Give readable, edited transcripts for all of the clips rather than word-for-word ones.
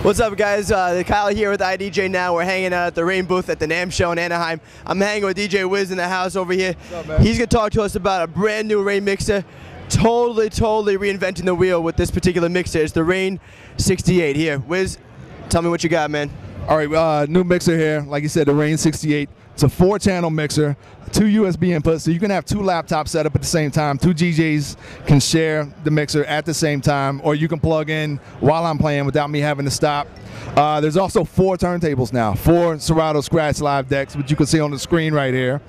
What's up, guys? Kyle here with IDJNOW. We're hanging out at the Rane booth at the NAMM show in Anaheim. I'm hanging with DJ Wiz in the house over here. What's up, man? He's going to talk to us about a brand new Rane mixer. Totally reinventing the wheel with this particular mixer. It's the Rane 68 here. Wiz, tell me what you got, man. All right, new mixer here. Like you said, the Rane 68. It's a 4-channel mixer, 2 USB inputs, so you can have 2 laptops set up at the same time. 2 DJs can share the mixer at the same time, or you can plug in while I'm playing without me having to stop. There's also 4 turntables now, 4 Serato Scratch Live decks, which you can see on the screen right here.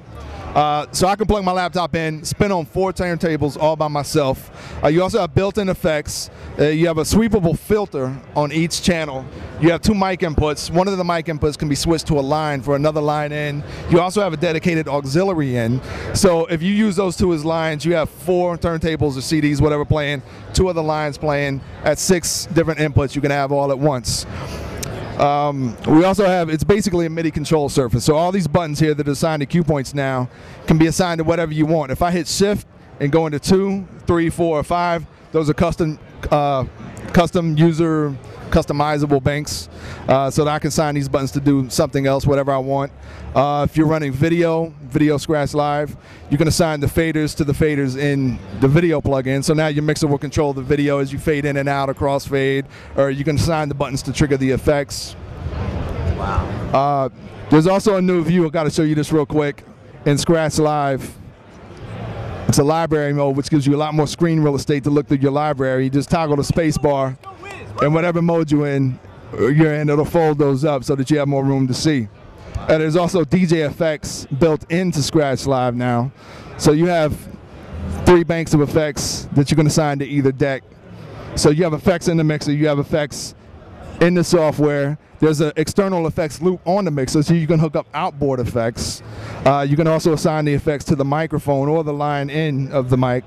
So I can plug my laptop in, spin on 4 turntables all by myself. You also have built-in effects. You have a sweepable filter on each channel. You have 2 mic inputs. One of the mic inputs can be switched to a line for another line in. You also have a dedicated auxiliary in. So if you use those 2 as lines, you have 4 turntables or CDs, whatever playing, 2 other lines playing at 6 different inputs you can have all at once. We also have, it's basically a Midi control surface. So all these buttons here that are assigned to cue points now can be assigned to whatever you want. If I hit shift and go into 2, 3, 4, or 5, those are customizable banks, so that I can assign these buttons to do something else, whatever I want. If you're running video Scratch Live, you can assign the faders to the faders in the video plugin. So now your mixer will control the video as you fade in and out or crossfade, or you can assign the buttons to trigger the effects. Wow. There's also a new view. I've got to show you this real quick. In Scratch Live, it's a library mode, which gives you a lot more screen real estate to look through your library. You just toggle the space bar, and whatever mode you're in, it'll fold those up so that you have more room to see. And there's also DJ effects built into Scratch Live now. So you have 3 banks of effects that you can assign to either deck. So you have effects in the mixer, you have effects in the software. There's an external effects loop on the mixer, so you can hook up outboard effects. You can also assign the effects to the microphone or the line in of the mic.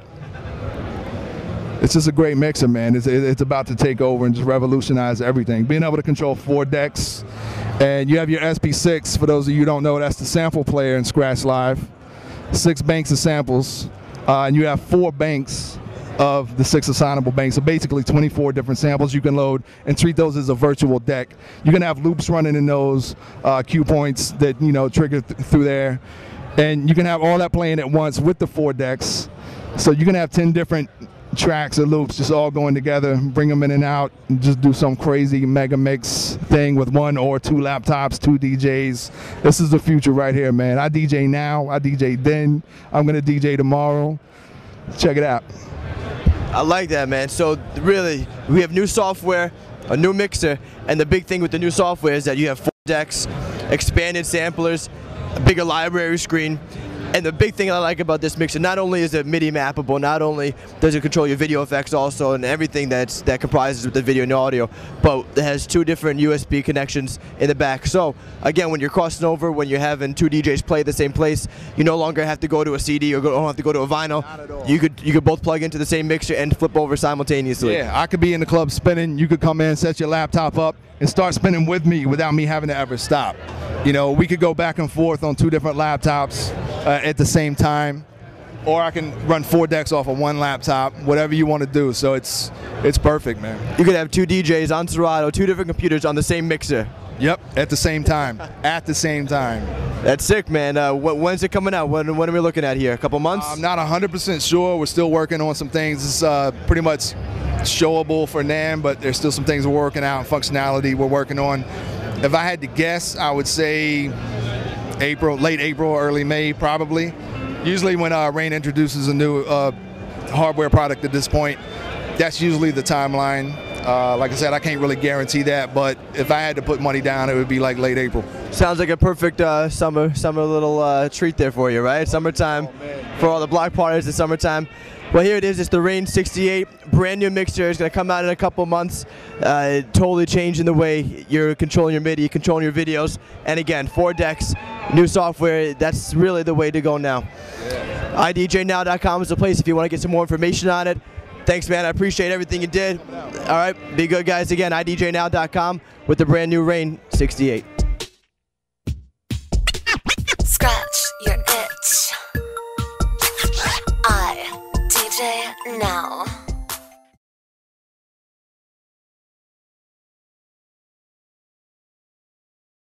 It's just a great mixer, man. It's about to take over and just revolutionize everything. Being able to control 4 decks, and you have your SP6. For those of you who don't know, that's the sample player in Scratch Live. 6 banks of samples, and you have 4 banks of the 6 assignable banks. So basically 24 different samples you can load and treat those as a virtual deck. You can have loops running in those cue points that trigger through there, and you can have all that playing at once with the 4 decks. So you can have 10 different tracks or loops just all going together, bring them in and out, and just do some crazy mega mix thing with 1 or 2 laptops, 2 DJs. This is the future right here, man. I DJ now, I DJ then, I'm gonna DJ tomorrow. Check it out. I like that, man. So really, we have new software, a new mixer, and the big thing with the new software is that you have 4 decks, expanded samplers, a bigger library screen. And the big thing I like about this mixer, not only is it MIDI mappable, not only does it control your video effects also and everything that comprises with the video and audio, but it has 2 different USB connections in the back. So again, when you're crossing over, when you're having 2 DJs play at the same place, you no longer have to go to a CD or don't have to go to a vinyl. Not at all. You could both plug into the same mixer and flip over simultaneously. Yeah, I could be in the club spinning. You could come in, set your laptop up, and start spinning with me without me having to ever stop. We could go back and forth on 2 different laptops at the same time, or I can run 4 decks off of 1 laptop, whatever you want to do. So it's perfect, man. You could have 2 DJs on Serato, 2 different computers on the same mixer. Yep, at the same time. At the same time. That's sick, man. When's it coming out? When are we looking at here? A couple months? I'm not 100% sure. We're still working on some things. It's pretty much showable for NAMM, but there's still some things we're working out, functionality we're working on. If I had to guess, I would say late April, early May, probably. Usually when Rane introduces a new hardware product at this point, that's usually the timeline. Like I said, I can't really guarantee that, but if I had to put money down, it would be like late April. Sounds like a perfect summer little treat there for you, right? Summertime, for all the block parties in summertime. Well, here it is. It's the Rane 68, brand new mixer. It's going to come out in a couple months. Totally changing the way you're controlling your MIDI, controlling your videos. And again, 4 decks, new software. That's really the way to go now. Yeah. IDJNOW.com is the place if you want to get some more information on it. Thanks, man. I appreciate everything you did. All right, be good, guys. Again, IDJNOW.com with the brand new Rane 68. Scratch your itch. IDJNOW.